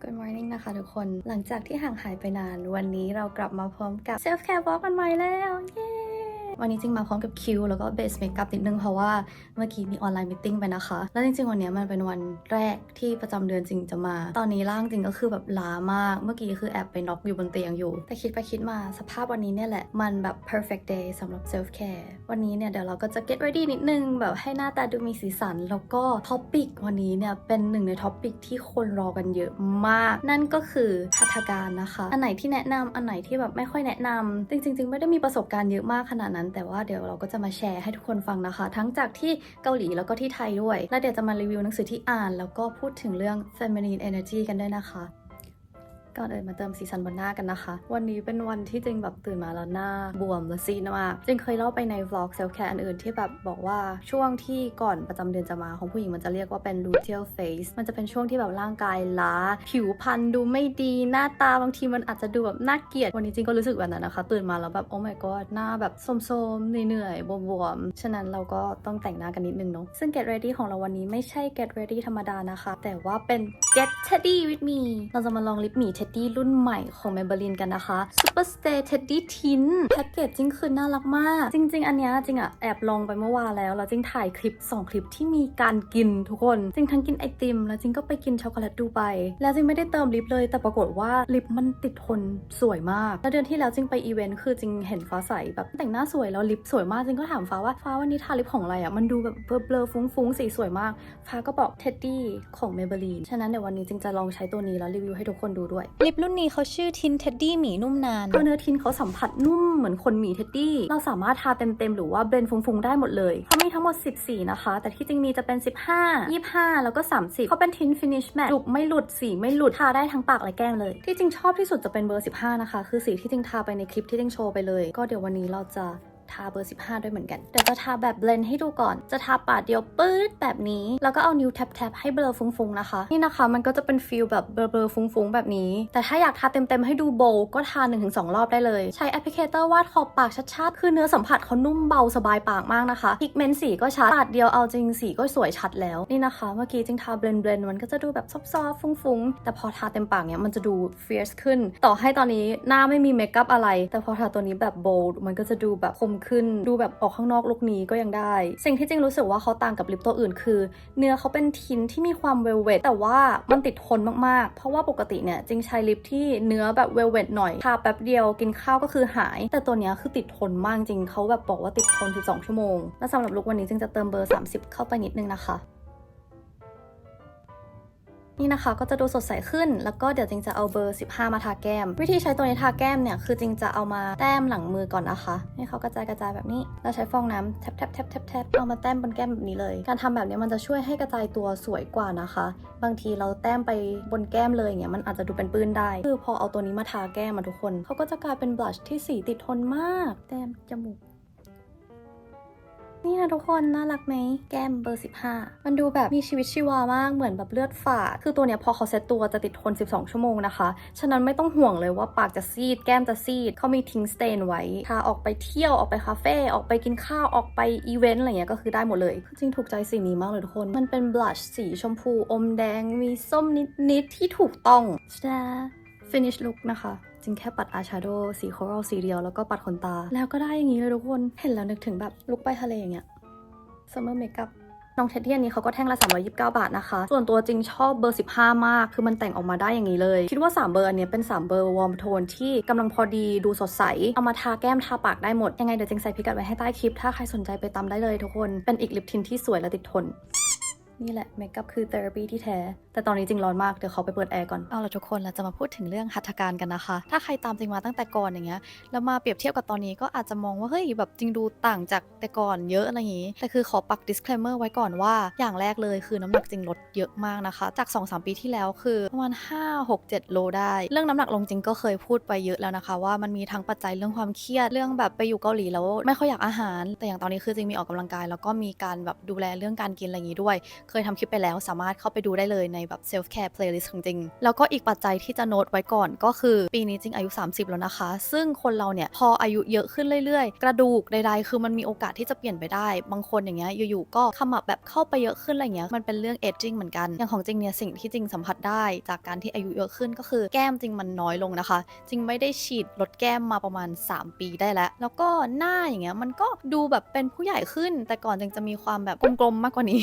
Good morning นะคะทุกคน หลังจากที่ห่างหายไปนาน วันนี้เรากลับมาพร้อมกับ Self Care Vlog กันใหม่แล้ว เย้ วันนี้จริงมาพร้อมกับคิวแล้วก็เบสเมคอัพนิดนึงเพราะว่าเมื่อกี้มีออนไลน์มีตติ้งไปนะคะแล้วจริงๆวันนี้มันเป็นวันแรกที่ประจำเดือนจริงจะมาตอนนี้ร่างจริงก็คือแบบล้ามากเมื่อกี้คือแอบไปน็อกอยู่บนเตียงอยู่แต่คิดไปคิดมาสภาพวันนี้เนี่ยแหละมันแบบ perfect day สำหรับ self care วันนี้เนี่ยเดี๋ยวเราก็จะ get ready นิดนึงแบบให้หน้าตาดูมีสีสันแล้วก็ท็อปิกวันนี้เนี่ยเป็นหนึ่งในท็อปิกที่คนรอกันเยอะมากนั่นก็คือหัตถการนะคะอันไหนที่แนะนำอันไหนที่แบบไม่ค่อยแนะนำจริงๆไม่ได้มีประสบการณ์เยอะมากขนาดนั้นแต่ว่าเดี๋ยวเราก็จะมาแชร์ให้ทุกคนฟังนะคะทั้งจากที่เกาหลีแล้วก็ที่ไทยด้วยและเดี๋ยวจะมารีวิวหนังสือที่อ่านแล้วก็พูดถึงเรื่อง feminine energy กันด้วยนะคะก่อนอื่นมาเติมสีสันบนหน้ากันนะคะวันนี้เป็นวันที่จริงแบบตื่นมาแล้วหน้าบวมและซีดมากจริงเคยเล่าไปใน vlog self care อันอื่นที่แบบบอกว่าช่วงที่ก่อนประจำเดือนจะมาของผู้หญิงมันจะเรียกว่าเป็น luteal phase มันจะเป็นช่วงที่แบบร่างกายล้าผิวพรรณดูไม่ดีหน้าตาบางทีมันอาจจะดูแบบน่าเกลียดวันนี้จริงก็รู้สึกแบบนั้นนะคะตื่นมาแล้วแบบ oh my god หน้าแบบโทรมๆเหนื่อยๆบวมๆฉะนั้นเราก็ต้องแต่งหน้ากันนิดนึงเนาะซึ่ง get ready ของเราวันนี้ไม่ใช่ get ready ธรรมดานะคะแต่ว่าเป็น get teddy with me เราจะมาลองลิปหมี teddy รุ่นใหม่ของ Maybelline กันนะคะ Super Stay Teddy Tint แพ็กเกจจริงคือน่ารักมากจริงๆอันเนี้ยจริงอะแอบลองไปเมื่อวานแล้วจริงถ่ายคลิป2คลิปที่มีการกินทุกคนจริงทั้งกินไอติมแล้วจริงก็ไปกินช็อกโกแลตดูไบแล้วจริงไม่ได้เติมลิปเลยแต่ปรากฏว่าลิปมันติดทนสวยมากแล้วเดือนที่แล้วจริงไปอีเวนต์คือจริงเห็นฟ้าใสแบบแต่งหน้าสวยแล้วลิปสวยมากจริงก็ถามฟ้าว่าฟ้าวันนี้ทาลิปของอะไรอะมันดูแบบเบลอๆฟุ้งๆสีสวยมากฟ้าก็บอก Teddy ของ Maybelline ฉะนั้นเดี๋ยววันนี้จริงจะลองใช้ตัวนี้แล้วรีวิวให้ทุกคนดูด้วยลิปรุ่นนี้เขาชื่อทินเท็ดดี้หมีนุ่มนานเพราะเนื้อทินเขาสัมผัสนุ่มเหมือนคนหมีเท็ดดี้เราสามารถทาเต็มๆหรือว่าเบลนฟุ้งๆได้หมดเลยเขามีทั้งหมด10สีนะคะแต่ที่จริงมีจะเป็น15 25แล้วก็30เขาเป็นทินฟินิชแมตต์จุบไม่หลุดสีไม่หลุดทาได้ทั้งปากและแก้มเลยที่จริงชอบที่สุดจะเป็นเบอร์15นะคะคือสีที่จริงทาไปในคลิปที่จริงโชว์ไปเลยก็เดี๋ยววันนี้เราจะทาเบอร์15ด้วยเหมือนกันเดี๋ยวจะทาแบบเบลนด์ให้ดูก่อนจะทาปาดเดียวปื๊ดแบบนี้แล้วก็เอานิ้วแท็บๆให้เบลอฟุ้งๆนะคะนี่นะคะมันก็จะเป็นฟีลแบบเบลอๆฟุ้งๆแบบนี้แต่ถ้าอยากทาเต็มๆให้ดูโบว์ก็ทา 1-2 รอบได้เลยใช้แอปพลิเคเตอร์วาดขอบปากชัดๆคือเนื้อสัมผัสเขานุ่มเบาสบายปากมากนะคะพิกเมนต์สีก็ชัดปาดเดียวเอาจริงสีก็สวยชัดแล้วนี่นะคะเมื่อกี้จริงทาเบลนด์มันก็จะดูแบบซอฟๆฟุ้งๆแต่พอทาเต็มปากเนี่ยมันจะดูเฟียสขึ้นต่อให้ตอนนี้หน้าไม่มีเมคอัพอะไรแต่พอทาตัวนี้แบบโบว์มันก็จะดูแบบคมขึ้นดูแบบออกข้างนอกลุคนี้ก็ยังได้สิ่งที่จริงรู้สึกว่าเขาต่างกับลิปตัวอื่นคือเนื้อเขาเป็นทินที่มีความเวลเวทแต่ว่ามันติดทนมากๆเพราะว่าปกติเนี่ยจริงใช้ลิปที่เนื้อแบบเวลเวทหน่อยทาแป๊บเดียวกินข้าวก็คือหายแต่ตัวเนี้ยคือติดทนมากจริงเขาแบบบอกว่าติดทน12ชั่วโมงและสำหรับลุควันนี้จริงจะเติมเบอร์30เข้าไปนิดนึงนะคะนี่นะคะก็จะดูสดใสขึ้นแล้วก็เดี๋ยวจริงจะเอาเบอร์15มาทาแก้มวิธีใช้ตัวนี้ทาแก้มเนี่ยคือจริงจะเอามาแต้มหลังมือก่อนนะคะให้เขากระจายแบบนี้แล้วใช้ฟองน้ำแทบเอามาแต้มบนแก้มแบบนี้เลยการทำแบบนี้มันจะช่วยให้กระจายตัวสวยกว่านะคะบางทีเราแต้มไปบนแก้มเลยเนี่ยมันอาจจะดูเป็นปื้นได้คือพอเอาตัวนี้มาทาแก้มมาทุกคนเขาก็จะกลายเป็นบลัชที่สีติดทนมากแต้มจมูกนี่นะทุกคนน่ารักไหมแก้มเบอร์15มันดูแบบมีชีวิตชีวามากเหมือนแบบเลือดฝาดคือตัวเนี้ยพอเขาเซตตัวจะติดทน12ชั่วโมงนะคะฉะนั้นไม่ต้องห่วงเลยว่าปากจะซีดแก้มจะซีดเขามีทิ้งสเตนไว้ทาออกไปเที่ยวออกไปคาเฟ่ออกไปกินข้าวออกไปอีเวนต์อะไรเงี้ยก็คือได้หมดเลยจริงถูกใจสีนี้มากเลยทุกคนมันเป็นบลัชสีชมพูอมแดงมีส้มนิดที่ถูกต้องfinish look นะคะจริงแค่ปัดอายแชโดว์สีโครัลสีเดียวแล้วก็ปัดขนตาแล้วก็ได้อย่างนี้เลยทุกคนเห็นแล้วนึกถึงแบบลุคไปทะเลอย่างเงี้ยSummer Makeup น้องเท็ดดี้อันนี้เขาก็แท่งละ329 บาทนะคะส่วนตัวจริงชอบเบอร์15มากคือมันแต่งออกมาได้อย่างนี้เลยคิดว่า3เบอร์อันนี้เป็น3เบอร์วอร์มโทนที่กำลังพอดีดูสดใสเอามาทาแก้มทาปากได้หมดยังไงเดี๋ยวจริงใส่พิกัดไว้ให้ใต้คลิปถ้าใครสนใจไปตามได้เลยทุกคนเป็นอีกลิปทินที่สวยและติดทนนี่แหละเมคอัพคือเทอราปีที่แท้แต่ตอนนี้จริงร้อนมากเดี๋ยวเขาไปเปิดแอร์ก่อนเอาละทุกคนเราจะมาพูดถึงเรื่องหัตถการกันนะคะถ้าใครตามจริงมาตั้งแต่ก่อนอย่างเงี้ยแล้วมาเปรียบเทียบกับตอนนี้ก็อาจจะมองว่าเฮ้ยแบบจริงดูต่างจากแต่ก่อนเยอะอะไรอย่างงี้แต่คือขอปัก disclaimer ไว้ก่อนว่าอย่างแรกเลยคือน้ำหนักจริงลดเยอะมากนะคะจาก 2-3 ปีที่แล้วคือประมาณ5-6-7 โลได้เรื่องน้ำหนักลงจริงก็เคยพูดไปเยอะแล้วนะคะว่ามันมีทั้งปัจจัยเรื่องความเครียดเรื่องแบบไปอยู่เกาหลีแล้วไม่ค่อยอยากอาหารแต่อย่างตอนนี้คือจริงมีออกกำลังกายแล้วก็มีการแบบดูแลเรื่องการกินอะไรอย่างงี้ด้วย เคยทำคลิปไปแล้วสามารถเข้าไปดูได้เลยในแบบ self care playlist ของจริงแล้วก็อีกปัจจัยที่จะโน้ตไว้ก่อนก็คือปีนี้จริงอายุ30แล้วนะคะซึ่งคนเราเนี่ยพออายุเยอะขึ้นเรื่อยๆกระดูกใดๆคือมันมีโอกาสที่จะเปลี่ยนไปได้บางคนอย่างเงี้ยอยู่ๆก็ขมับแบบเข้าไปเยอะขึ้นอะไรเงี้ยมันเป็นเรื่อง aging เหมือนกันอย่างของจริงเนี่ยสิ่งที่จริงสัมผัสได้จากการที่อายุเยอะขึ้นก็คือแก้มจริงมันน้อยลงนะคะจริงไม่ได้ฉีดลดแก้มมาประมาณ3 ปีได้แล้วก็หน้าอย่างเงี้ยมันก็ดูแบบเป็นผู้ใหญ่ขึ้นแต่ก่อนจริงจะมีความแบบกลมๆมากกว่านี้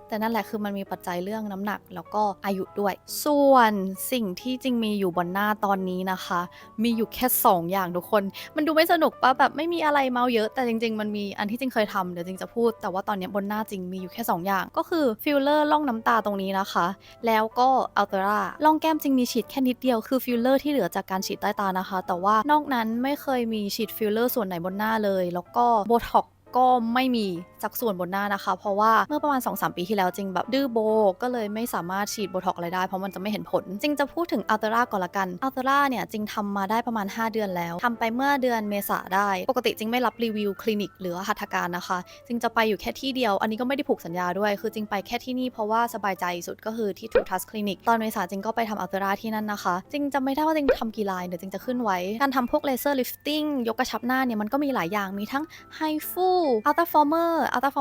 แต่นั่นแหละคือมันมีปัจจัยเรื่องน้ำหนักแล้วก็อายุด้วยส่วนสิ่งที่จริงมีอยู่บนหน้าตอนนี้นะคะมีอยู่แค่2อย่างทุกคนมันดูไม่สนุกปะแบบไม่มีอะไรเมาเยอะแต่จริงๆมันมีอันที่จริงเคยทำเดี๋ยวจริงจะพูดแต่ว่าตอนนี้บนหน้าจริงมีอยู่แค่2อย่างก็คือฟิลเลอร์ล่องน้ำตาตรงนี้นะคะแล้วก็อัลเตราล่องแก้มจริงมีฉีดแค่นิดเดียวคือฟิลเลอร์ที่เหลือจากการฉีดใต้ตานะคะแต่ว่านอกนั้นไม่เคยมีฉีดฟิลเลอร์ส่วนไหนบนหน้าเลยแล้วก็โบท็อกก็ไม่มีสักส่วนบนหน้านะคะเพราะว่าเมื่อประมาณ 2-3 ปีที่แล้วจริงแบบดื้อโบก็เลยไม่สามารถฉีดโบท็อกอะไรได้เพราะมันจะไม่เห็นผลจริงจะพูดถึงอัลเตราก่อนละกันอัลเตราเนี่ยจริงทำมาได้ประมาณ5 เดือนแล้วทำไปเมื่อเดือนเมษาได้ปกติจริงไม่รับรีวิวคลินิกหรือหัตถการนะคะจริงจะไปอยู่แค่ที่เดียวอันนี้ก็ไม่ได้ผูกสัญญาด้วยคือจริงไปแค่ที่นี่เพราะว่าสบายใจสุดก็คือที่ True Trust Clinic ตอนเมษาจริงก็ไปทำอัลเตราที่นั่นนะคะจริงจะไม่ได้ว่าจริงทำกี่ลายเดี๋ยวจริงจะขึ้นไว้การทำพวกเลเซอร์ลิฟติ้งยกกระชับหน้าเนี่ยมันก็มีหลายอย่างมีทั้งไฮฟูอัลตราฟอร์เม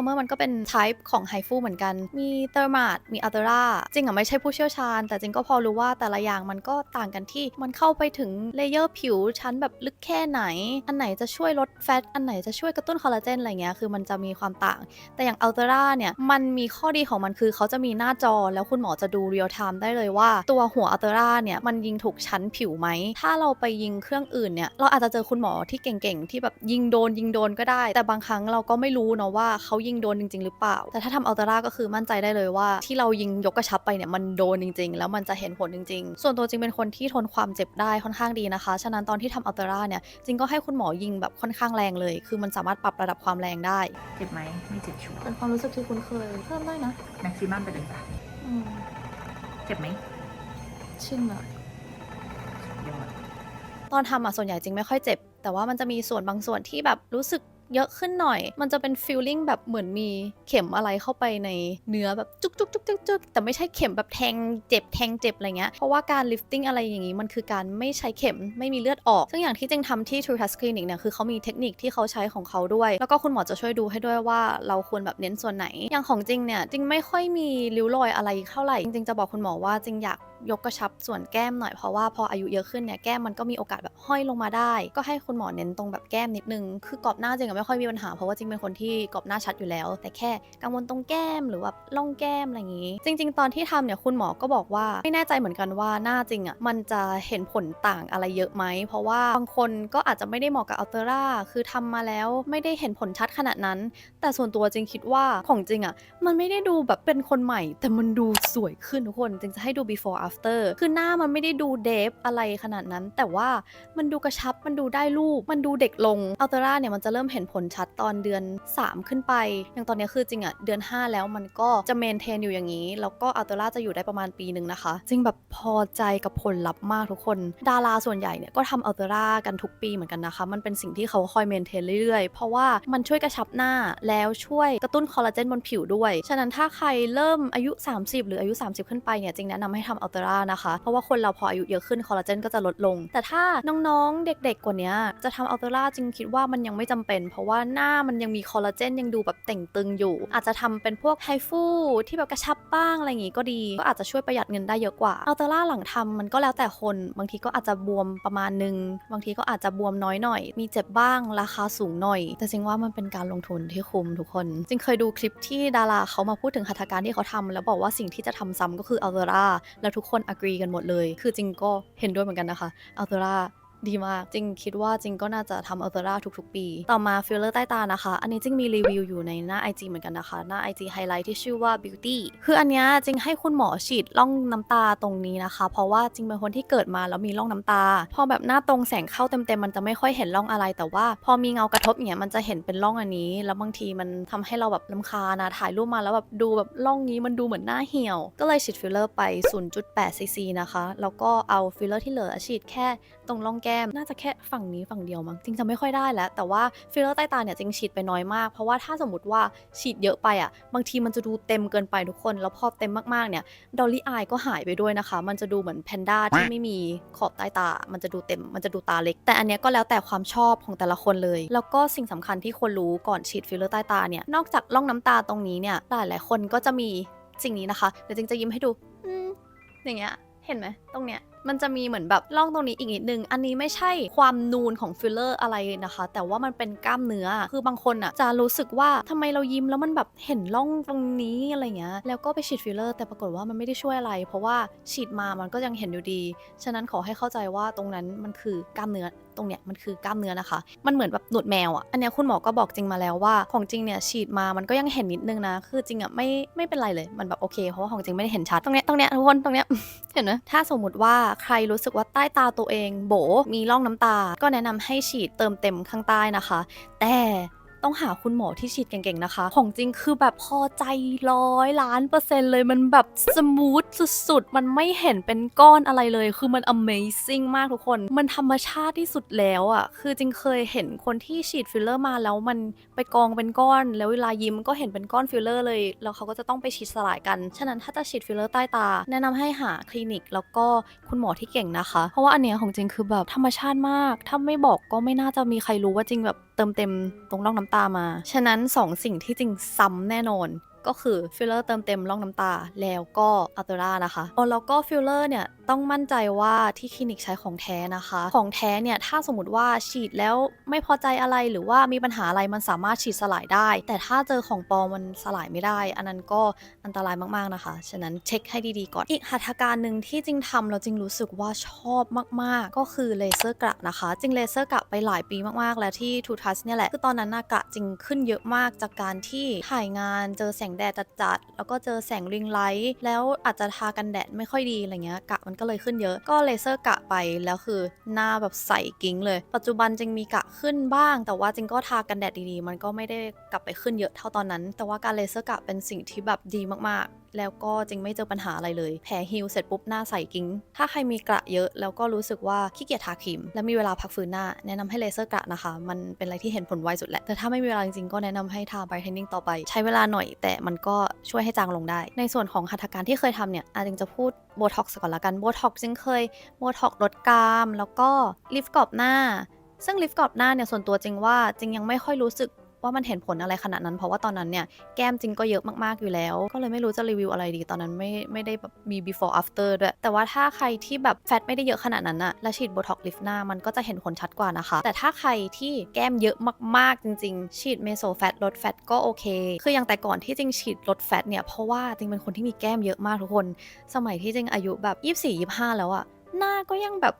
อร์มันก็เป็น type ของไฮฟูเหมือนกันมีเทอร์มาดมีอัลเตราจริงไม่ใช่ผู้เชี่ยวชาญแต่จริงก็พอรู้ว่าแต่ละอย่างมันก็ต่างกันที่มันเข้าไปถึงเลเยอร์ผิวชั้นแบบลึกแค่ไหนอันไหนจะช่วยลดแฟตอันไหนจะช่วยกระตุ้นคอลลาเจนอะไรเงี้ยคือมันจะมีความต่างแต่อย่างอัลเตราเนี่ยมันมีข้อดีของมันคือเขาจะมีหน้าจอแล้วคุณหมอจะดูเรียลไทม์ได้เลยว่าตัวหัวอัลเตราเนี่ยมันยิงถูกชั้นผิวไหมถ้าเราไปยิงเครื่องอื่นเนี่ยเราอาจจะเจอคุณหมอที่เก่งๆที่แบบยิงโดนก็ได้แต่บางครั้งเราก็ไม่รู้เนาะว่าเขายิงโดนจริงๆหรือเปล่าแต่ถ้าทำอัลเตราก็คือมั่นใจได้เลยว่าที่เรายิงยกกระชับไปเนี่ยมันโดนจริงๆแล้วมันจะเห็นผลจริงๆส่วนตัวจริงเป็นคนที่ทนความเจ็บได้ค่อนข้างดีนะคะฉะนั้นตอนที่ทำอัลเตราเนี่ยจริงก็ให้คุณหมอยิงแบบค่อนข้างแรงเลยคือมันสามารถปรับระดับความแรงได้เจ็บไหมไม่เจ็บชัวร์ เป็นความรู้สึกที่คุ้นเคยเพิ่มได้นะ แม็กซิมัมไปเลยจ้ะเจ็บไหม ชินอะ ยอด ตอนทำส่วนใหญ่จริงไม่ค่อยเจ็บแต่ว่ามันจะมีส่วนบางส่วนที่แบบรู้สึกเยอะขึ้นหน่อยมันจะเป็นฟีลลิ่งแบบเหมือนมีเข็มอะไรเข้าไปในเนื้อแบบจุกแต่ไม่ใช่เข็มแบบแทงเจ็บอะไรเงี้ยเพราะว่าการลิฟติ้งอะไรอย่างงี้มันคือการไม่ใช้เข็มไม่มีเลือดออกซึ่งอย่างที่จริงทำที่ True Touch Clinic เนี่ยคือเขามีเทคนิคที่เขาใช้ของเขาด้วยแล้วก็คุณหมอจะช่วยดูให้ด้วยว่าเราควรแบบเน้นส่วนไหนอย่างของจริงเนี่ยจริงไม่ค่อยมีริ้วรอยอะไรเท่าไหร่จริงจะบอกคุณหมอว่าจริงอยากยกกระชับส่วนแก้มหน่อยเพราะว่าพออายุเยอะขึ้นเนี่ยแก้มมันก็มีโอกาสแบบห้อยลงมาได้ก็ให้คุณหมอเน้นตรงแบบแก้มนิดนึงคือกรอบหน้าจริงไม่ค่อยมีปัญหาเพราะว่าจริงเป็นคนที่กรอบหน้าชัดอยู่แล้วแต่แค่กังวลตรงแก้มหรือว่าล่องแก้มอะไรอย่างงี้จริงๆตอนที่ทำเนี่ยคุณหมอก็บอกว่าไม่แน่ใจเหมือนกันว่าหน้าจริงมันจะเห็นผลต่างอะไรเยอะไหมเพราะว่าบางคนก็อาจจะไม่ได้เหมาะกับอัลเตราคือทำมาแล้วไม่ได้เห็นผลชัดขนาดนั้นแต่ส่วนตัวจริงคิดว่าของจริงมันไม่ได้ดูแบบเป็นคนใหม่แต่มันดูสวยขึ้นทุกคนจริงจะให้ดู before after คือหน้ามันไม่ได้ดูเดฟอะไรขนาดนั้นแต่ว่ามันดูกระชับมันดูได้รูปมันดูเด็กลงอัลเตราเนี่ยมันจะเริ่มเห็นผลชัดตอนเดือน3ขึ้นไปอย่างตอนนี้คือจริงเดือน5แล้วมันก็จะเมนเทนอยู่อย่างนี้แล้วก็อัลเตราจะอยู่ได้ประมาณปีนึงนะคะจริงแบบพอใจกับผลลัพธ์มากทุกคนดาราส่วนใหญ่เนี่ยก็ทำอัลเตรากันทุกปีเหมือนกันนะคะมันเป็นสิ่งที่เขาคอยเมนเทนเรื่อยๆเพราะว่ามันช่วยกระชับหน้าแล้วช่วยกระตุ้นคอลลาเจนบนผิวด้วยฉะนั้นถ้าใครเริ่มอายุ30หรืออายุ30ขึ้นไปเนี่ยจริงแนะนำให้ทำอัลเตรานะคะเพราะว่าคนเราพออายุเยอะขึ้นคอลลาเจนก็จะลดลงแต่ถ้าน้องๆเด็กๆกว่านี้จะทำอัลเตราจริงคิดว่ามันยังไม่จำเป็นเพราะว่าหน้ามันยังมีคอลลาเจนยังดูแบบเต่งตึงอยู่อาจจะทำเป็นพวกไฮฟูที่แบบกระชับบ้างอะไรอย่างงี้ก็ดีก็อาจจะช่วยประหยัดเงินได้เยอะกว่าอัลเตราหลังทำมันก็แล้วแต่คนบางทีก็อาจจะบวมประมาณนึงบางทีก็อาจจะบวมน้อยหน่อยมีเจ็บบ้างราคาสูงหน่อยแต่จริงว่ามันเป็นการลงทุนที่คุ้มทุกคนจริงเคยดูคลิปที่ดาราเขามาพูดถึงหัตถการที่เขาทำแล้วบอกว่าสิ่งที่จะทำซ้ำก็คืออัลเตราแล้วทุกคนagreeกันหมดเลยคือจริงก็เห็นด้วยเหมือนกันนะคะอัลเตราดีมากจริงคิดว่าจริงก็น่าจะทำอัลเตราทุกๆปีต่อมาฟิลเลอร์ใต้ตานะคะอันนี้จริงมีรีวิวอยู่ในหน้า IG เหมือนกันนะคะหน้า IG ไฮไลท์ที่ชื่อว่า Beauty คืออันนี้จริงให้คุณหมอฉีดร่องน้ำตาตรงนี้นะคะเพราะว่าจริงเป็นคนที่เกิดมาแล้วมีร่องน้ำตาพอแบบหน้าตรงแสงเข้าเต็มๆมันจะไม่ค่อยเห็นร่องอะไรแต่ว่าพอมีเงากระทบอย่างเงี้ยมันจะเห็นเป็นร่องอันนี้แล้วบางทีมันทำให้เราแบบรำคาญถ่ายรูปมาแล้วแบบดูแบบร่องนี้มันดูเหมือนหน้าเหี่ยวก็เลยฉีดฟิลเลอร์ไป 0.8 cc นะคะแล้วก็เอาฟิลเลอร์ที่เหลือฉีดแค่ตรงร่องแก้ ก้มน่าจะแค่ฝั่งนี้ฝั่งเดียวมั้งจริงจะไม่ค่อยได้แล้วแต่ว่าฟิลเลอร์ใต้ตาเนี่ยจริงฉีดไปน้อยมากเพราะว่าถ้าสมมติว่าฉีดเยอะไปอ่ะบางทีมันจะดูเต็มเกินไปทุกคนแล้วพอเต็มมากๆเนี่ยดอลลี่อายก็หายไปด้วยนะคะมันจะดูเหมือนแพนด้าที่ไม่มีขอบใต้ตามันจะดูเต็มมันจะดูตาเล็กแต่อันเนี้ยก็แล้วแต่ความชอบของแต่ละคนเลยแล้วก็สิ่งสำคัญที่ควรรู้ก่อนฉีดฟิลเลอร์ใต้ตาเนี่ยนอกจากร่องน้ำตาตรงนี้เนี่ยหลายๆคนก็จะมีสิ่งนี้นะคะเดี๋ยวจริงจะยิ้มให้ดูอย่างเงี้ยเห็นไหมตรงเนี้ยมันจะมีเหมือนแบบร่องตรงนี้อีกนิดนึงอันนี้ไม่ใช่ความนูนของฟิลเลอร์อะไรนะคะแต่ว่ามันเป็นกล้ามเนื้อคือบางคนอ่ะจะรู้สึกว่าทำไมเรายิ้มแล้วมันแบบเห็นร่องตรงนี้อะไรเงี้ยแล้วก็ไปฉีดฟิลเลอร์แต่ปรากฏว่ามันไม่ได้ช่วยอะไรเพราะว่าฉีดมามันก็ยังเห็นอยู่ดีฉะนั้นขอให้เข้าใจว่าตรงนั้นมันคือกล้ามเนื้อตรงเนี้ยมันคือกล้ามเนื้อนะคะมันเหมือนแบบหนวดแมวอ่ะอันเนี้ยคุณหมอก็บอกจริงมาแล้วว่าของจริงเนี่ยฉีดมามันก็ยังเห็นนิดนึงนะคือจริงอ่ะไม่เป็นไรเลยมันแบบโอเคเพราะว่าของจริงไม่ได้เห็นชัดตรงเนี้ยทุกคนตรงเนี้ย เห็นไหมถ้าสมมติว่าใครรู้สึกว่าใต้ตาตัวเองโบมีร่องน้ำตาก็แนะนำให้ฉีดเติมเต็มข้างใต้นะคะแต่ต้องหาคุณหมอที่ฉีดเก่งๆนะคะของจริงคือแบบพอใจ100,000,000%เลยมันแบบสมูทสุดๆมันไม่เห็นเป็นก้อนอะไรเลยคือมัน amazing มากทุกคนมันธรรมชาติที่สุดแล้วอ่ะคือจริงเคยเห็นคนที่ฉีดฟิลเลอร์มาแล้วมันไปกองเป็นก้อนแล้วเวลายิ้มก็เห็นเป็นก้อนฟิลเลอร์เลยแล้วเขาก็จะต้องไปฉีดสลายกันฉะนั้นถ้าจะฉีดฟิลเลอร์ใต้ตาแนะนำให้หาคลินิกแล้วก็คุณหมอที่เก่งนะคะเพราะว่าอันเนี้ยของจริงคือแบบธรรมชาติมากถ้าไม่บอกก็ไม่น่าจะมีใครรู้ว่าจริงแบบเติมเต็มตรงร่องน้ำตามาฉะนั้น2สิ่งที่จริงซ้ำแน่นอนก็คือฟิลเลอร์เติมเต็มร่องน้ำตาแล้วก็อัลเตอร่านะคะแล้วก็ฟิลเลอร์เนี่ยต้องมั่นใจว่าที่คลินิกใช้ของแท้นะคะของแท้เนี่ยถ้าสมมติว่าฉีดแล้วไม่พอใจอะไรหรือว่ามีปัญหาอะไรมันสามารถฉีดสลายได้แต่ถ้าเจอของปลอมมันสลายไม่ได้อันนั้นก็อันตรายมากๆนะคะฉะนั้นเช็คให้ดีๆก่อนอีกหัตถการหนึ่งที่จริงทำแล้วจริงรู้สึกว่าชอบมากๆก็คือเลเซอร์กระนะคะจริงเลเซอร์กระไปหลายปีมากๆแล้วที่ทูทัสเนี่ยแหละคือตอนนั้นกระจริงขึ้นเยอะมากจากการที่ถ่ายงานเจอแสงแดดจัดๆแล้วก็เจอแสงริงไลท์แล้วอาจจะทากันแดดไม่ค่อยดีอะไรเงี้ยกะมันก็เลยขึ้นเยอะก็เลเซอร์กะไปแล้วคือหน้าแบบใสกิ๊งเลยปัจจุบันจริงมีกะขึ้นบ้างแต่ว่าจริงก็ทากันแดดดีๆมันก็ไม่ได้กลับไปขึ้นเยอะเท่าตอนนั้นแต่ว่าการเลเซอร์กะเป็นสิ่งที่แบบดีมากๆแล้วก็จริงไม่เจอปัญหาอะไรเลยแผลฮีลเสร็จปุ๊บหน้าใสกิ๊งถ้าใครมีกระเยอะแล้วก็รู้สึกว่าขี้เกียจทาครีมและมีเวลาพักฟื้นหน้าแนะนำให้เลเซอร์กระนะคะมันเป็นอะไรที่เห็นผลไวสุดแหละแต่ถ้าไม่มีเวลาจริงๆก็แนะนำให้ทาไบรท์เทนนิ่งต่อไปใช้เวลาหน่อยแต่มันก็ช่วยให้จางลงได้ในส่วนของหัตถการที่เคยทำเนี่ยจริงจะพูดโบท็อกซ์ก่อนละกันโบท็อกซ์จริงเคยโบท็อกซ์ลดกรามแล้วก็ลิฟต์กรอบหน้าซึ่งลิฟต์กรอบหน้าเนี่ยส่วนตัวจริงว่าจริงยังไม่ค่อยรู้สึกว่ามันเห็นผลอะไรขนาดนั้นเพราะว่าตอนนั้นเนี่ยแก้มจริงก็เยอะมากๆอยู่แล้วก็เลยไม่รู้จะรีวิวอะไรดีตอนนั้นไม่ได้แบบมี before after ด้วยแต่ว่าถ้าใครที่แบบแฟตไม่ได้เยอะขนาดนั้นแล้วฉีดโบท็อกซ์ลิฟต์หน้ามันก็จะเห็นผลชัดกว่านะคะแต่ถ้าใครที่แก้มเยอะมากๆจริงๆฉีดเมโซแฟตลดแฟตก็โอเคคืออย่างแต่ก่อนที่จริงฉีดลดแฟตเนี่ยเพราะว่าจริงเป็นคนที่มีแก้มเยอะมากทุกคนสมัยที่จริงอายุแบบ24-25แล้วหน้าก็ยังแบบ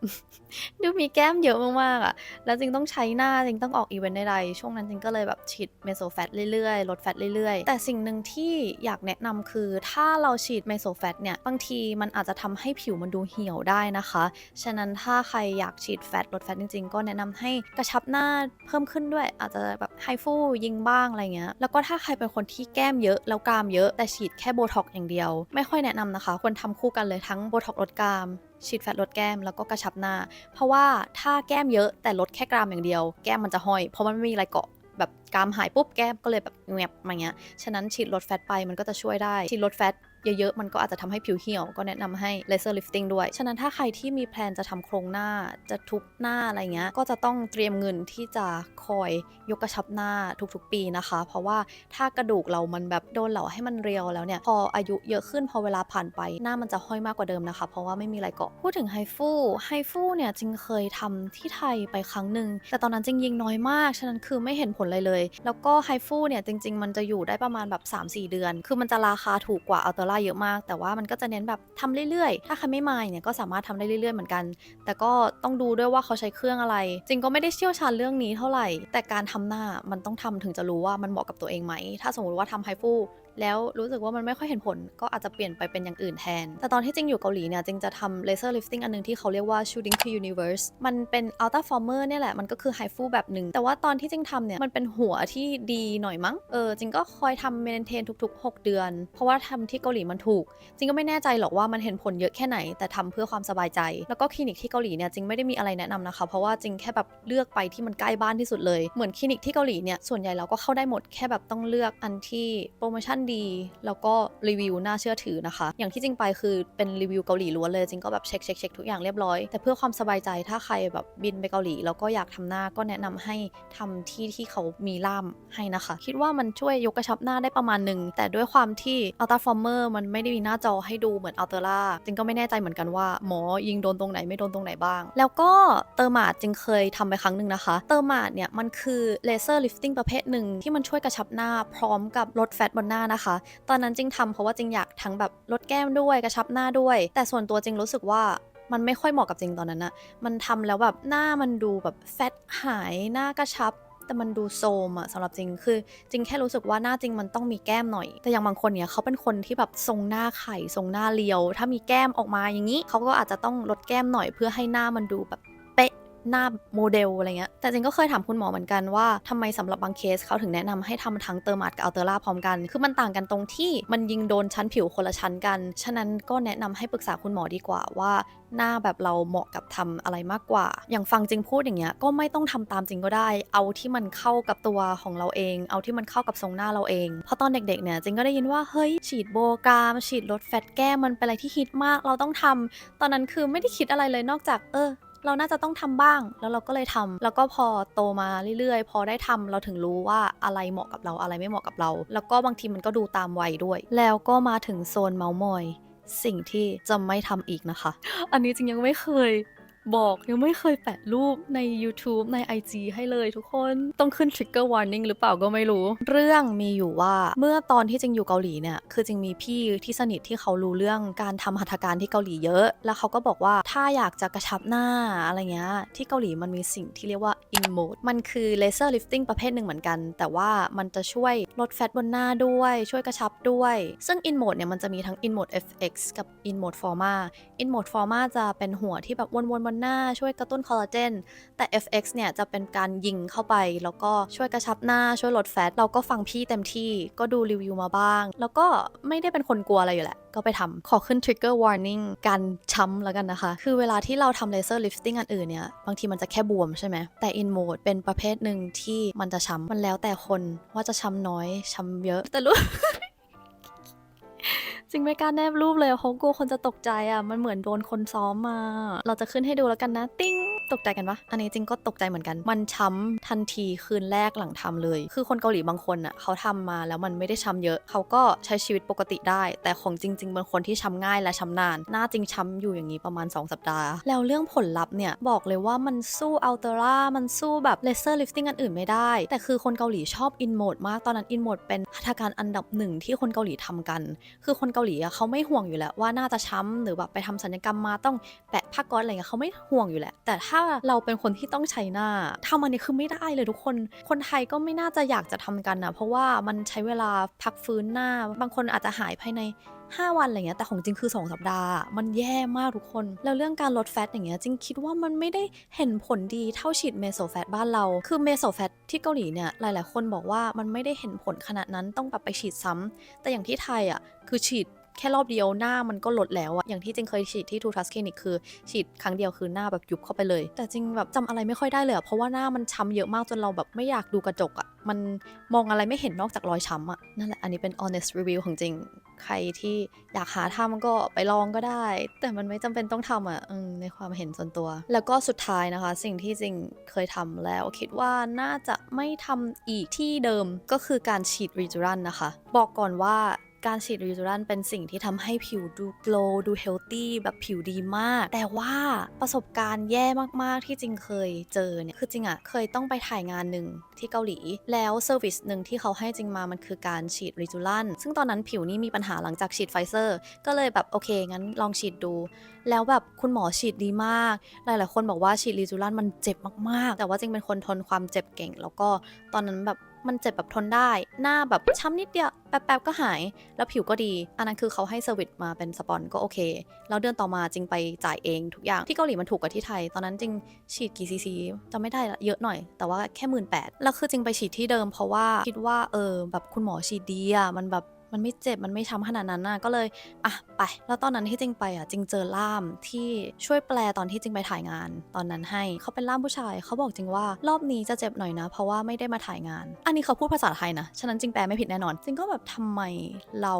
ดูมีแก้มเยอะมากๆแล้วจริงต้องใช้หน้าจริงต้องออกอีเวนต์ใดๆช่วงนั้นจริงก็เลยแบบฉีดเมโซแฟตเรื่อยๆลดแฟตเรื่อยๆแต่สิ่งหนึ่งที่อยากแนะนำคือถ้าเราฉีดเมโซแฟตเนี่ยบางทีมันอาจจะทำให้ผิวมันดูเหี่ยวได้นะคะฉะนั้นถ้าใครอยากฉีดแฟตลดแฟตจริงๆก็แนะนำให้กระชับหน้าเพิ่มขึ้นด้วยอาจจะแบบไฮฟูยิงบ้างอะไรเงี้ยแล้วก็ถ้าใครเป็นคนที่แก้มเยอะแล้วกรามเยอะแต่ฉีดแค่โบท็อกซ์อย่างเดียวไม่ค่อยแนะนำนะคะควรทำคู่กันเลยทั้งโบท็อกซ์ลดกรามฉีดแฟตลดแก้มแล้วก็กระชับหน้าเพราะว่าถ้าแก้มเยอะแต่ลดแค่กรามอย่างเดียวแก้มมันจะห้อยเพราะมันไม่มีอะไรเกาะแบบกรามหายปุ๊บแก้มก็เลยแบบแงบมาเงี้ยฉะนั้นฉีดลดแฟตไปมันก็จะช่วยได้ฉีดลดแฟตเยอะๆมันก็อาจจะทำให้ผิวเหี่ยวก็แนะนำให้เลเซอร์ลิฟติ้งด้วยฉะนั้นถ้าใครที่มีแพลนจะทำโครงหน้าจะทุบหน้าอะไรเงี้ยก็จะต้องเตรียมเงินที่จะคอยยกกระชับหน้าทุกๆปีนะคะเพราะว่าถ้ากระดูกเรามันแบบโดนเหลาให้มันเรียวแล้วเนี่ยพออายุเยอะขึ้นพอเวลาผ่านไปหน้ามันจะห้อยมากกว่าเดิมนะคะเพราะว่าไม่มีอะไรเกาะพูดถึงไฮฟูเนี่ยจริงเคยทำที่ไทยไปครั้งหนึ่งแต่ตอนนั้นจริงยิงน้อยมากฉะนั้นคือไม่เห็นผลอะไรเลยแล้วก็ไฮฟูเนี่ยจริงๆมันจะอยู่ได้ประมาณแบบ 3-4 เดือนคือมันจะราคาถูกกว่าอัลเตอร่าเยอะมากแต่ว่ามันก็จะเน้นแบบทำเรื่อยๆถ้าใครไม่มายเนี่ยก็สามารถทำได้เรื่อยๆเหมือนกันแต่ก็ต้องดูด้วยว่าเขาใช้เครื่องอะไรจริงก็ไม่ได้เชี่ยวชาญเรื่องนี้เท่าไหร่แต่การทำหน้ามันต้องทำถึงจะรู้ว่ามันเหมาะกับตัวเองไหมถ้าสมมติว่าทำไฮฟู แล้วรู้สึกว่ามันไม่ค่อยเห็นผลก็อาจจะเปลี่ยนไปเป็นอย่างอื่นแทนแต่ตอนที่จริงอยู่เกาหลีเนี่ยจริงจะทำ laser lifting อันนึงที่เขาเรียกว่า shooting to universe มันเป็น ultra former เนี่ยแหละมันก็คือ high full แบบหนึ่งแต่ว่าตอนที่จริงทำเนี่ยมันเป็นหัวที่ดีหน่อยมั้งจริงก็คอยทำ maintain ทุกๆ6 เดือนเพราะว่าทำที่เกาหลีมันถูกจริงก็ไม่แน่ใจหรอกว่ามันเห็นผลเยอะแค่ไหนแต่ทำเพื่อความสบายใจแล้วก็คลินิกที่เกาหลีเนี่ยจริงไม่ได้มีอะไรแนะนำนะคะเพราะว่าจริงแค่แบบเลือกไปที่มันใกล้บ้านที่สุดเลยเหมือนคลินิกที่เกาหลีเนี่ยส่วนใหญ่เราก็เข้าได้หมดแค่แบบต้องเลือกอันที่โปรโมชั่นดีแล้วก็รีวิวน่าเชื่อถือนะคะอย่างที่จริงไปคือเป็นรีวิวเกาหลีล้วนเลยจริงก็แบบเช็คทุกอย่างเรียบร้อยแต่เพื่อความสบายใจถ้าใครแบบบินไปเกาหลีแล้วก็อยากทำหน้าก็แนะนำให้ทำที่เขามีล่ามให้นะคะคิดว่ามันช่วยยกกระชับหน้าได้ประมาณนึงแต่ด้วยความที่ Ultra Former มันไม่ได้มีหน้าจอให้ดูเหมือน Ultra จริงก็ไม่แน่ใจเหมือนกันว่าหมอยิงโดนตรงไหนไม่โดนตรงไหนบ้างแล้วก็เตอร์มาดจริงเคยทำไปครั้งนึงนะคะเตอร์มาดเนี่ยมันคือเลเซอร์ลิฟติ้งประเภทหนึ่งที่มันช่วยกระชับหน้าพร้อมกับลดแฟตบนหน้านะคะตอนนั้นจริงทำเพราะว่าจริงอยากทั้งแบบลดแก้มด้วยกระชับหน้าด้วยแต่ส่วนตัวจริงรู้สึกว่ามันไม่ค่อยเหมาะกับจริงตอนนั้นนะมันทำแล้วแบบหน้ามันดูแบบแฟตหายหน้ากระชับแต่มันดูโซมอะสำหรับจริงคือจริงแค่รู้สึกว่าหน้าจริงมันต้องมีแก้มหน่อยแต่อย่างบางคนเนี่ยเขาเป็นคนที่แบบทรงหน้าไข่ทรงหน้าเรียวถ้ามีแก้มออกมาอย่างนี้เขาก็อาจจะต้องลดแก้มหน่อยเพื่อให้หน้ามันดูแบบเป๊ะหน้าโมเดลอะไรเงี้ยแต่จริงก็เคยถามคุณหมอเหมือนกันว่าทำไมสำหรับบางเคสเขาถึงแนะนำให้ทำทั้งเตอร์มาดกับอัลเตอร่าพร้อมกันคือมันต่างกันตรงที่มันยิงโดนชั้นผิวคนละชั้นกันฉะนั้นก็แนะนำให้ปรึกษาคุณหมอดีกว่าว่าหน้าแบบเราเหมาะกับทำอะไรมากกว่าอย่างฟังจริงพูดอย่างเงี้ยก็ไม่ต้องทำตามจริงก็ได้เอาที่มันเข้ากับตัวของเราเองเอาที่มันเข้ากับทรงหน้าเราเองเพราะตอนเด็กๆเนี่ยจริงก็ได้ยินว่าเฮ้ยฉีดโบกามฉีดลดแฟตแก้มมันเป็นอะไรที่ฮิตมากเราต้องทำตอนนั้นคือไม่ได้คิดอะไรเลยนอกจากเราน่าจะต้องทำบ้างแล้วเราก็เลยทำแล้วก็พอโตมาเรื่อยๆพอได้ทำเราถึงรู้ว่าอะไรเหมาะกับเราอะไรไม่เหมาะกับเราแล้วก็บางทีมันก็ดูตามวัยด้วยแล้วก็มาถึงโซนเมาส์มอยสิ่งที่จะไม่ทำอีกนะคะอันนี้จริงยังไม่เคยบอกยังไม่เคยแปะรูปใน YouTube ใน IG ให้เลยทุกคนต้องขึ้น trigger warning หรือเปล่าก็ไม่รู้เรื่องมีอยู่ว่าเมื่อตอนที่จริงอยู่เกาหลีเนี่ยคือจริงมีพี่ที่สนิทที่เขารู้เรื่องการทำหัตถการที่เกาหลีเยอะแล้วเขาก็บอกว่าถ้าอยากจะกระชับหน้าอะไรเงี้ยที่เกาหลีมันมีสิ่งที่เรียกว่า InMode มันคือ laser lifting ประเภทหนึ่งเหมือนกันแต่ว่ามันจะช่วยลดแฟตบนหน้าด้วยช่วยกระชับด้วยซึ่ง InMode เนี่ยมันจะมีทั้ง InMode FX กับ InMode Forma InMode Forma จะเป็นหัวที่แบบวนๆบนหน้าช่วยกระตุ้นคอลลาเจนแต่ FX เนี่ยจะเป็นการยิงเข้าไปแล้วก็ช่วยกระชับหน้าช่วยลดแฟตเราก็ฟังพี่เต็มที่ก็ดูรีวิวมาบ้างแล้วก็ไม่ได้เป็นคนกลัวอะไรอยู่แหละก็ไปทำขอขึ้น trigger warning การช้ำแล้วกันนะคะคือเวลาที่เราทำ laser lifting อันอื่นเนี่ยบางทีมันจะแค่บวมใช่ไหมแต่ InMode เป็นประเภทหนึ่งที่มันจะช้ำมันแล้วแต่คนว่าจะช้ำน้อยช้ำเยอะแต่รู้ จริงไม่กล้าแนบรูปเลยเพราะกลัวคนจะตกใจอ่ะมันเหมือนโดนคนซ้อมมาเราจะขึ้นให้ดูแล้วกันนะติ้งตกใจกันปะอันนี้จริงก็ตกใจเหมือนกันมันช้ำทันทีคืนแรกหลังทำเลยคือคนเกาหลีบางคนอ่ะเขาทำมาแล้วมันไม่ได้ช้ำเยอะเขาก็ใช้ชีวิตปกติได้แต่ของจริงๆบางคนที่ช้ำง่ายและช้ำนานหน้าจริงช้ำอยู่อย่างนี้ประมาณ2 สัปดาห์แล้วเรื่องผลลัพธ์เนี่ยบอกเลยว่ามันสู้อัลเตอร่ามันสู้แบบเลเซอร์ลิฟติ้งอันอื่นไม่ได้แต่คือคนเกาหลีชอบอินโหมดมากตอนนั้นอินโหมดเป็นหัตถการอันดับหนึ่งที่คนเกาหลีทำกันคือคนเกาหลีอะเขาไม่ห่วงอยู่แล้วว่าน่าจะช้ำหรือแบบไปทำศัลยกรรมมาต้องแปะผ้าก๊อซอะไรเงี้ยเขาไม่ห่วงอยู่แหละแต่ถ้าเราเป็นคนที่ต้องใช้หน้าทำอันนี้คือไม่ได้เลยทุกคนคนไทยก็ไม่น่าจะอยากจะทำกันนะเพราะว่ามันใช้เวลาพักฟื้นหน้าบางคนอาจจะหายภายใน5 วันอะไรเงี้ยแต่ของจริงคือ2 สัปดาห์มันแย่มากทุกคนแล้วเรื่องการลดแฟตอย่างเงี้ยจริงคิดว่ามันไม่ได้เห็นผลดีเท่าฉีดเมโซแฟตบ้านเราคือเมโซแฟตที่เกาหลีเนี่ยหลายๆคนบอกว่ามันไม่ได้เห็นผลขนาดนั้นต้องแบบไปฉีดซ้ำแต่อย่างที่ไทยอ่ะคือฉีดแค่รอบเดียวหน้ามันก็ลดแล้วอะอย่างที่จริงเคยฉีดที่ทูทัสคลินิกคือฉีดครั้งเดียวคือหน้าแบบยุบเข้าไปเลยแต่จริงแบบจำอะไรไม่ค่อยได้เลยอะเพราะว่าหน้ามันช้ำเยอะมากจนเราแบบไม่อยากดูกระจกอะมันมองอะไรไม่เห็นนอกจากรอยช้ำอะนั่นแหละอันนี้เป็น honest review ของจริงใครที่อยากหาทำก็ไปลองก็ได้แต่มันไม่จำเป็นต้องทำอะในความเห็นส่วนตัวแล้วก็สุดท้ายนะคะสิ่งที่จริงเคยทำแล้วคิดว่าน่าจะไม่ทำอีกที่เดิมก็คือการฉีดรีจูรันนะคะบอกก่อนว่าการฉีดรีจูรันเป็นสิ่งที่ทำให้ผิวดูโกลว์ดูเฮลตี้แบบผิวดีมากแต่ว่าประสบการณ์แย่มากๆที่จริงเคยเจอเนี่ยคือจริงอะเคยต้องไปถ่ายงานหนึ่งที่เกาหลีแล้วเซอร์วิสหนึ่งที่เขาให้จริงมามันคือการฉีดรีจูรันซึ่งตอนนั้นผิวนี่มีปัญหาหลังจากฉีดไฟเซอร์ก็เลยแบบโอเคงั้นลองฉีดดูแล้วแบบคุณหมอฉีดดีมากหลายๆคนบอกว่าฉีดรีจูรันมันเจ็บมากๆแต่ว่าจริงเป็นคนทนความเจ็บเก่งแล้วก็ตอนนั้นแบบ มันเจ็บแบบทนได้หน้าแบบช้ำนิดเดียวแป๊บๆก็หายแล้วผิวก็ดีอันนั้นคือเขาให้เซอร์วิสมาเป็นสปอนก็โอเคแล้วเดือนต่อมาจริงไปจ่ายเองทุกอย่างที่เกาหลีมันถูกกว่าที่ไทยตอนนั้นจริงฉีดกี่ซีซีจำไม่ได้ละเยอะหน่อยแต่ว่าแค่18,000แล้วคือจริงไปฉีดที่เดิมเพราะว่าคิดว่าแบบคุณหมอฉีดดีอะมันไม่เจ็บมันไม่ช้ำขนาดนั้นน่ะก็เลยอ่ะไปแล้วตอนนั้นที่จริงไปอ่ะจริงเจอล่ามที่ช่วยแปลตอนที่จริงไปถ่ายงานตอนนั้นให้เขาเป็นล่ามผู้ชายเขาบอกจริงว่ารอบนี้จะเจ็บหน่อยนะเพราะว่าไม่ได้มาถ่ายงานอันนี้เขาพูดภาษาไทยนะฉะนั้นจริงแปลไม่ผิดแน่นอนจริงก็แบบทำไมเรา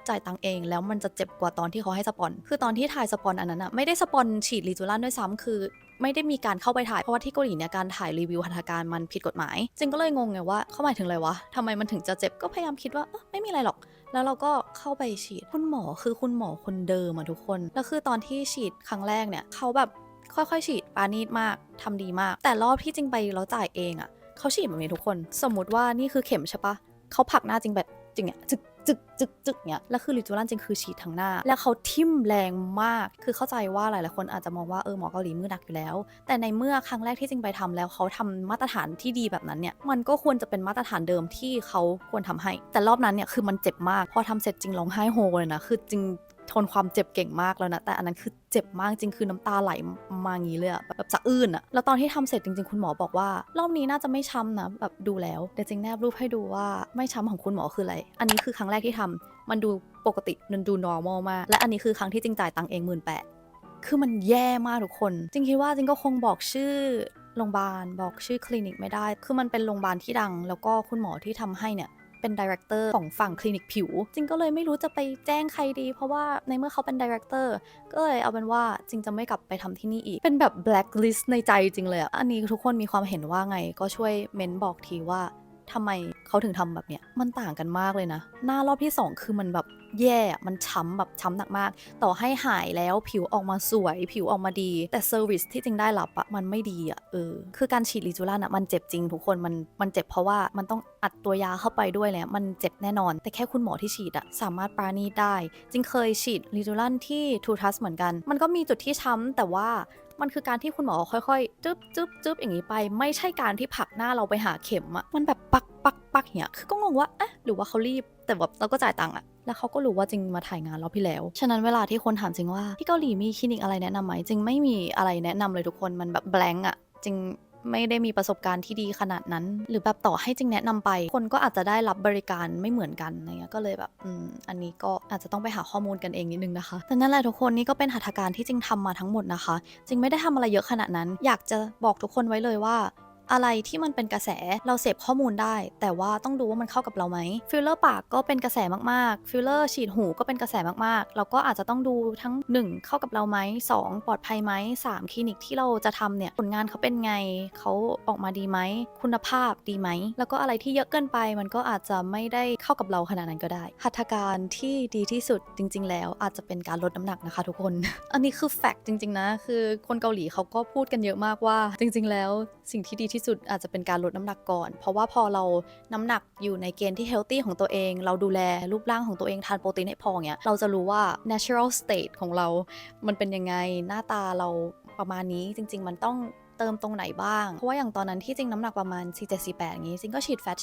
จ่ายตังค์เองแล้วมันจะเจ็บกว่าตอนที่เขาให้สปอนคือตอนที่ถ่ายสปอนอันนั้นอะไม่ได้สปอนฉีดลิจูลันด้วยซ้ำคือไม่ได้มีการเข้าไปถ่ายเพราะว่าที่เกาหลีเนี่ยการถ่ายรีวิวหัตถการมันผิดกฎหมายจริงก็เลยงงไงว่าเขาหมายถึงอะไรวะทำไมมันถึงจะเจ็บก็พยายามคิดว่าไม่มีอะไรหรอกแล้วเราก็เข้าไปฉีดคุณหมอคือคุณหมอคนเดิมอะทุกคนแล้วคือตอนที่ฉีดครั้งแรกเนี่ยเขาแบบค่อยๆฉีดปราณีตมากทำดีมากแต่รอบที่จริงไปแล้วจ่ายเองอะเขาฉีดแบบนี้ทุกคนสมมติว่านี่คือเข็มใช่ปะเขาผลักหน้าจริงแบบจริงเนี่ยจึกเนี่ยแล้วคือลิจูลันจริงคือฉีดทั้งหน้าแล้วเขาทิ่มแรงมากคือเข้าใจว่าหลายๆคนอาจจะมองว่าหมอเกาหลีมือหนักอยู่แล้วแต่ในเมื่อครั้งแรกที่จริงไปทำแล้วเขาทำมาตรฐานที่ดีแบบนั้นเนี่ยมันก็ควรจะเป็นมาตรฐานเดิมที่เขาควรทำให้แต่รอบนั้นเนี่ยคือมันเจ็บมากพอทำเสร็จจริงร้องไห้โฮเลยนะคือจริงทนความเจ็บเก่งมากแล้วนะแต่อันนั้นคือเจ็บมากจริงคือน้ำตาไหลมางี้เลยอะแบบสะอื้นอะแล้วตอนที่ทำเสร็จจริงๆคุณหมอบอกว่ารอบนี้น่าจะไม่ช้ำนะแบบดูแล้วเดี๋ยวจริงแนบรูปให้ดูว่าไม่ช้ำของคุณหมอคืออะไรอันนี้คือครั้งแรกที่ทำมันดูปกติมันดู normal มากและอันนี้คือครั้งที่จริงจ่ายตังค์เอง18,000คือมันแย่มากทุกคนจริงคิดว่าจริงก็คงบอกชื่อโรงพยาบาลบอกชื่อคลินิกไม่ได้คือมันเป็นโรงพยาบาลที่ดังแล้วก็คุณหมอที่ทำให้เนี่ยเป็นดีเรคเตอร์ของฝั่งคลินิกผิวจริงก็เลยไม่รู้จะไปแจ้งใครดีเพราะว่าในเมื่อเขาเป็นดีเรคเตอร์ก็เลยเอาเป็นว่าจริงจะไม่กลับไปทำที่นี่อีกเป็นแบบ blacklist ในใจจริงเลยอ่ะอันนี้ทุกคนมีความเห็นว่าไงก็ช่วยเม้นบอกทีว่าทำไมเขาถึงทำแบบเนี้ยมันต่างกันมากเลยนะหน้ารอบที่2คือมันแบบแย่มันช้ำแบบช้ำหนักมากต่อให้หายแล้วผิวออกมาสวยผิวออกมาดีแต่เซอร์วิสที่จริงได้รับอะมันไม่ดีอะคือการฉีดลิจูลันอะมันเจ็บจริงทุกคนมันเจ็บเพราะว่ามันต้องอัดตัวยาเข้าไปด้วยเลยมันเจ็บแน่นอนแต่แค่คุณหมอที่ฉีดอะสามารถปราณีตได้จริงเคยฉีดลิจูลันที่ทูทัสเหมือนกันมันก็มีจุดที่ช้ำแต่ว่ามันคือการที่คุณหมอค่อยๆจึ๊บอย่างนี้ไปไม่ใช่การที่ผลักหน้าเราไปหาเข็มอะมันแบบปักเนี่ยคือก็งงว่าหรือว่าเขารีบแต่แบบเราก็จ่ายตังค์อะแล้วเขาก็รู้ว่าจริงมาถ่ายงานรอบที่แล้วฉะนั้นเวลาที่คนถามจริงว่าที่เกาหลีมีคลินิกอะไรแนะนำไหมจริงไม่มีอะไรแนะนำเลยทุกคนมันแบบแบงก์อะจริงไม่ได้มีประสบการณ์ที่ดีขนาดนั้นหรือแบบต่อให้จริงแนะนำไปคนก็อาจจะได้รับบริการไม่เหมือนกันอะไรเงี้ยก็เลยแบบอันนี้ก็อาจจะต้องไปหาข้อมูลกันเองนิดนึงนะคะแต่นั่นแหละทุกคนนี่ก็เป็นหัตถการที่จริงทำมาทั้งหมดนะคะจริงไม่ได้ทำอะไรเยอะขนาดนั้นอยากจะบอกทุกคนไว้เลยว่าอะไรที่มันเป็นกระแสเราเสพข้อมูลได้แต่ว่าต้องดูว่ามันเข้ากับเราไหมฟิลเลอร์ปากก็เป็นกระแสมากๆฟิลเลอร์ฉีดหูก็เป็นกระแสมากๆเราก็อาจจะต้องดูทั้ง1เข้ากับเราไหม2ปลอดภัยไหม3คลินิกที่เราจะทำเนี่ยผลงานเขาเป็นไงเขาออกมาดีไหมคุณภาพดีไหมแล้วก็อะไรที่เยอะเกินไปมันก็อาจจะไม่ได้เข้ากับเราขนาดนั้นก็ได้หัตถการที่ดีที่สุดจริงๆแล้วอาจจะเป็นการลดน้ำหนักนะคะทุกคน อันนี้คือแฟกต์จริงๆนะคือคนเกาหลีเขาก็พูดกันเยอะมากว่าจริงๆแล้วสิ่งที่ดีที่สุดอาจจะเป็นการลดน้ำหนักก่อนเพราะว่าพอเราน้ำหนักอยู่ในเกณฑ์ที่เฮลตี้ของตัวเองเราดูแลรูปร่างของตัวเองทานโปรตีนให้พอเงี้ยเราจะรู้ว่า natural state ของเรามันเป็นยังไงหน้าตาเราประมาณนี้จริงๆมันต้องเติมตรงไหนบ้างเพราะว่าอย่างตอนนั้นที่จริงน้ำหนักประมาณ47-48อย่างงี้จริงก็ฉีดแฟต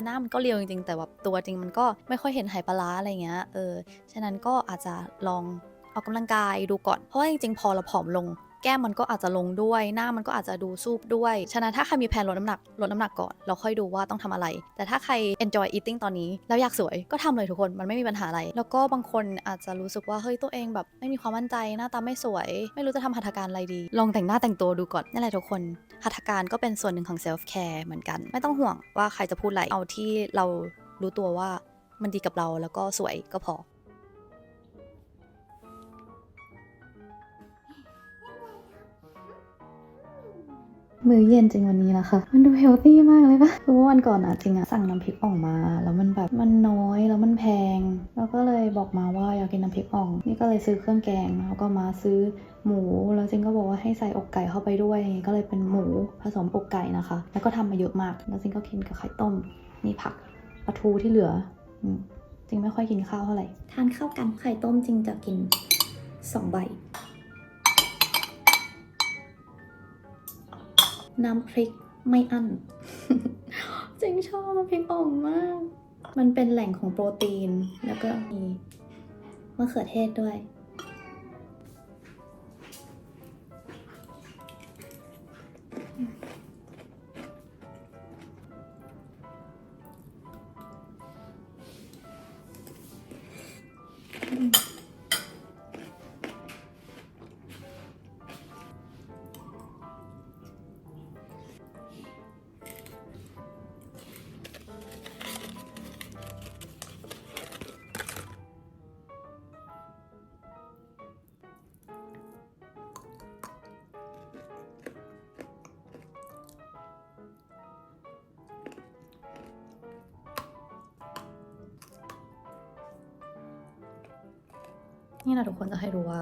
หน้ามันก็เรียวจริงๆแต่แบบตัวจริงมันก็ไม่ค่อยเห็นไหปลาร้าอะไรเงี้ยฉะนั้นก็อาจจะลองออกกำลังกายดูก่อนเพราะว่าจริงๆพอเราผอมลงแก้มมันก็อาจจะลงด้วยหน้ามันก็อาจจะดูซูบด้วยฉะนั้นถ้าใครมีแผนลดน้ำหนักก่อนเราค่อยดูว่าต้องทำอะไรแต่ถ้าใคร enjoy eating ตอนนี้แล้วอยากสวยก็ทำเลยทุกคนมันไม่มีปัญหาอะไรแล้วก็บางคนอาจจะรู้สึกว่าเฮ้ยตัวเองแบบไม่มีความมั่นใจหน้าตาไม่สวยไม่รู้จะทำหัตถการอะไรดีลองแต่งหน้าแต่งตัวดูก่อนนั่นแหละทุกคนหัตถการก็เป็นส่วนหนึ่งของ self care เหมือนกันไม่ต้องห่วงว่าใครจะพูดอะไรเอาที่เรารู้ตัวว่ามันดีกับเราแล้วก็สวยก็พอมื้อเย็นจริงวันนี้นะคะมันดูเฮลตี้มากเลยปะเพราะว่าวันก่อนอะจริงอะสั่งน้ำพริกอ่องมาแล้วมันแบบมันน้อยแล้วมันแพงแล้วก็เลยบอกมาว่าอยากกินน้ำพริกอ่องนี่ก็เลยซื้อเครื่องแกงแล้วก็มาซื้อหมูแล้วจริงก็บอกว่าให้ใส่อกไก่เข้าไปด้วยก็เลยเป็นหมูผสมอกไก่นะคะแล้วก็ทำมาเยอะมากแล้วจริงก็กินกับไข่ต้มนี่ผักปลาทูที่เหลือจริงไม่ค่อยกินข้าวเท่าไหร่ทานข้าวกันไข่ต้มจริงจะกิน2 ใบน้ำพริกไม่อั้น จ จริงชอบมันพริกอ่องมาก มันเป็นแหล่งของโปรตีน แล้วก็มีมะเขือเทศด้วย นี่นะทุกคนจะให้ดูว่า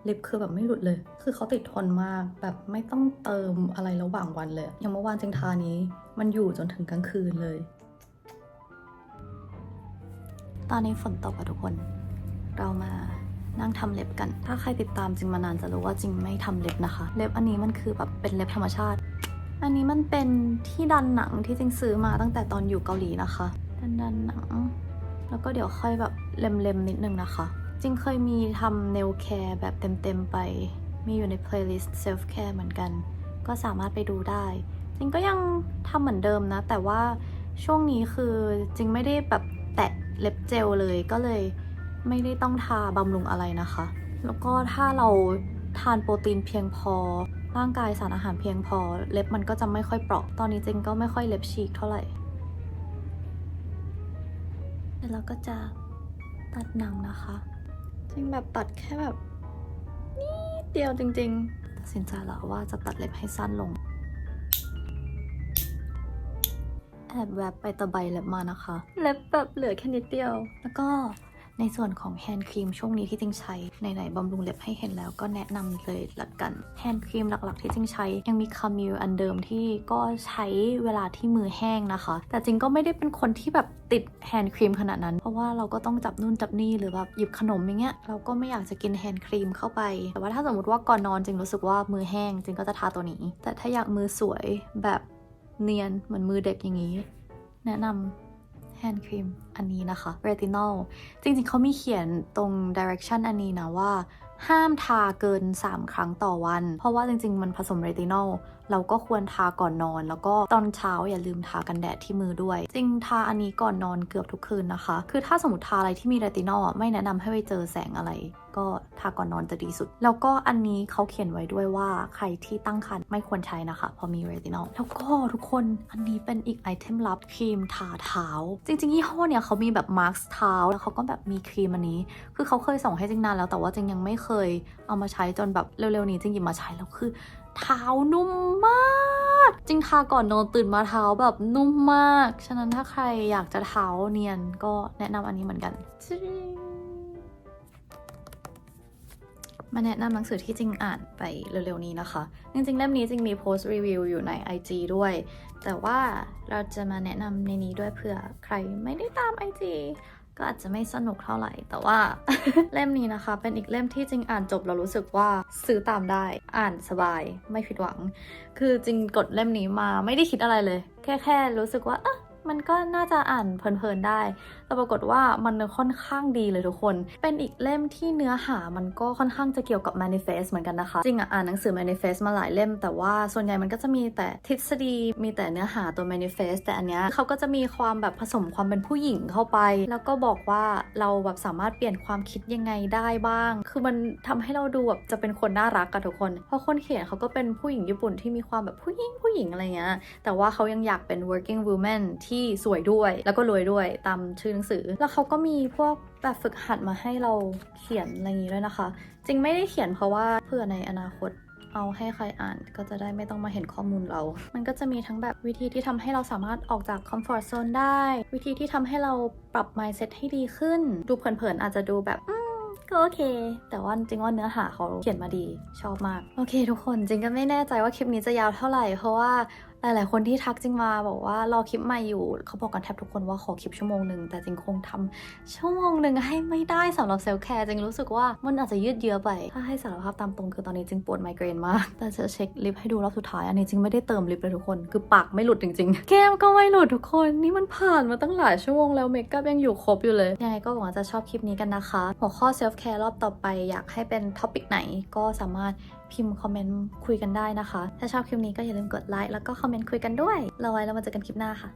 ลิปคือแบบไม่หลุดเลย คือเขาติดทนมากแบบไม่ต้องเติมอะไรระหว่างวันเลย อย่างเมื่อวานจริงทานี้มันอยู่จนถึงกลางคืนเลย ตอนนี้ฝนตกอะทุกคน เรามานั่งทำเล็บกัน ถ้าใครติดตามจริงมานานจะรู้ว่าจริงไม่ทำเล็บนะคะ เล็บอันนี้มันคือแบบเป็นเล็บธรรมชาติ อันนี้มันเป็นที่ดันหนังที่จริงซื้อมาตั้งแต่ตอนอยู่เกาหลีนะคะ ดันหนัง แล้วก็เดี๋ยวค่อยแบบเล็มๆนิดนึงนะคะ จริงเคยมีทำ nail care แบบเต็มๆไป มีอยู่ใน playlist self care เหมือนกัน ก็สามารถไปดูได้ จริงก็ยังทำเหมือนเดิมนะ แต่ว่าช่วงนี้คือจริงไม่ได้แบบแตะเล็บเจลเลย ก็เลยไม่ได้ต้องทาบำรุงอะไรนะคะ แล้วก็ถ้าเราทานโปรตีนเพียงพอ ร่างกายสารอาหารเพียงพอ เล็บมันก็จะไม่ค่อยเปราะ ตอนนี้จริงก็ไม่ค่อยเล็บฉีกเท่าไหร่เดี๋ยวเราก็จะตัดหนังนะคะ จริงแบบตัดแค่แบบนิดเดียวจริงๆตัดสินใจแล้วว่าจะตัดเล็บให้สั้นลง แอบแวบไปตะไบเล็บมานะคะ เล็บแบบเหลือแค่นิดเดียว แล้วก็ในส่วนของแฮนด์ครีมช่วงนี้ที่จริงใช้ไหนๆบำรุงเล็บให้เห็นแล้วก็แนะนำเลยละกันแฮนด์ครีมหลักๆที่จริงใช้ยังมีคามิลอันเดิมที่ก็ใช้เวลาที่มือแห้งนะคะ แต่จริงก็ไม่ได้เป็นคนที่แบบติดแฮนด์ครีมขนาดนั้นเพราะว่าเราก็ต้องจับนู่นจับนี่หรือแบบหยิบขนมอย่างเงี้ยเราก็ไม่อยากจะกินแฮนด์ครีมเข้าไปแต่ว่าถ้าสมมติว่าก่อนนอนจริงรู้สึกว่ามือแห้งจริงก็จะทาตัวนี้แต่ถ้าอยากมือสวยแบบเนียนเหมือนมือเด็กอย่างนี้แนะนำแฮนด์ครีมอันนี้นะคะ Retinol จริงๆเขามีเขียนตรง direction อันนี้นะว่าห้ามทาเกิน3 ครั้งต่อวันเพราะว่าจริงๆมันผสม Retinol เราก็ควรทาก่อนนอนแล้วก็ตอนเช้าอย่าลืมทากันแดดที่มือด้วยจริงทาอันนี้ก่อนนอนเกือบทุกคืนนะคะคือถ้าสมมติทาอะไรที่มี Retinol ไม่แนะนำให้ไปเจอแสงอะไรก็ทาก่อนนอนจะดีสุดแล้วก็อันนี้เขาเขียนไว้ด้วยว่าใครที่ตั้งครรภ์ไม่ควรใช้นะคะเพราะมี Retinol แล้วก็ทุกคนอันนี้เป็นอีกไอเทมลับครีมทาเท้าจริงๆยี่ห้อเนี่ยเขามีแบบมาร์คเท้าแล้วเขาก็แบบมีครีมอันนี้คือเขาเคยส่งให้จริงนานแล้วแต่ว่าจริงยังไม่เคยเอามาใช้จนแบบเร็วๆนี้จริงหยิบมาใช้แล้วคือเท้านุ่มมากจริงทาก่อนนอนตื่นมาเท้าแบบนุ่มมากฉะนั้นถ้าใครอยากจะเท้าเนียนก็แนะนำอันนี้เหมือนกันมาแนะนำหนังสือที่จริงอ่านไปเร็วๆนี้นะคะจริงๆเล่มนี้จริงมีโพสต์รีวิวอยู่ใน IG ด้วยแต่ว่าเราจะมาแนะนำในนี้ด้วยเผื่อใครไม่ได้ตาม IG ก็อาจจะไม่สนุกเท่าไหร่แต่ว่า เล่มนี้นะคะเป็นอีกเล่มที่จริงอ่านจบแล้วรู้สึกว่าซื้อตามได้อ่านสบายไม่ผิดหวังคือจริงกดเล่มนี้มาไม่ได้คิดอะไรเลยแค่รู้สึกว่ามันก็น่าจะอ่านเพลินๆได้แต่ปรากฏว่ามันค่อนข้างดีเลยทุกคนเป็นอีกเล่มที่เนื้อหามันก็ค่อนข้างจะเกี่ยวกับ manifest เหมือนกันนะคะจริงอ่านหนังสือ manifest มาหลายเล่มแต่ว่าส่วนใหญ่มันก็จะมีแต่ทฤษฎีมีแต่เนื้อหาตัว manifest แต่อันเนี้ยเขาก็จะมีความแบบผสมความเป็นผู้หญิงเข้าไปแล้วก็บอกว่าเราแบบสามารถเปลี่ยนความคิดยังไงได้บ้างคือมันทำให้เราดูแบบจะเป็นคนน่ารักกับทุกคนเพราะคนเขียนเขาก็เป็นผู้หญิงญี่ปุ่นที่มีความแบบผู้หญิงอะไรเงี้ยแต่ว่าเขายังอยากเป็น working woman ที่สวยด้วยแล้วก็รวยด้วยตามชื่อหนังสือแล้วเขาก็มีพวกแบบฝึกหัดมาให้เราเขียนอะไรอย่างนี้ด้วยนะคะจริงไม่ได้เขียนเพราะว่าเพื่อในอนาคตเอาให้ใครอ่านก็จะได้ไม่ต้องมาเห็นข้อมูลเรามันก็จะมีทั้งแบบวิธีที่ทำให้เราสามารถออกจากคอมฟอร์ทโซนได้วิธีที่ทำให้เราปรับ mindset ให้ดีขึ้นดูเผินๆอาจจะดูแบบก็โอเคแต่ว่าจริงว่าเนื้อหาเขาเขียนมาดีชอบมากโอเคทุกคนจริงก็ไม่แน่ใจว่าคลิปนี้จะยาวเท่าไหร่เพราะว่า หลายๆคนที่ทักจริงมาบอกว่ารอคลิปใหม่อยู่เขาบอกกันแทบทุกคนว่าขอคลิปชั่วโมงหนึ่งแต่จริงคงทำชั่วโมงหนึ่งให้ไม่ได้สำหรับเซลฟ์แคร์จริงรู้สึกว่ามันอาจจะยืดเยื้อไปถ้าให้สารภาพตามตรงคือตอนนี้จริงปวดไมเกรนมากแต่จะเช็คลิปให้ดูรอบสุดท้ายอันนี้จริงไม่ได้เติมลิปเลยทุกคนคือปากไม่หลุดจริงๆแก้มก็ไม่หลุดทุกคนนี่มันผ่านมาตั้งหลายชั่วโมงแล้วเมคอัพยังอยู่ครบอยู่เลยยังไงก็หวังว่าจะชอบคลิปนี้กันนะคะหัวข้อเซลฟ์แคร์รอบต่อไปอยากให้เป็นท็อปิกไหนก็สามารถพิมพ์คอมเมนต์คุยกันได้นะคะถ้าชอบคลิปนี้ก็อย่าลืมกดไลค์แล้วก็คอมเมนต์คุยกันด้วยเราไว้แล้วมาเจอกันคลิปหน้าค่ะ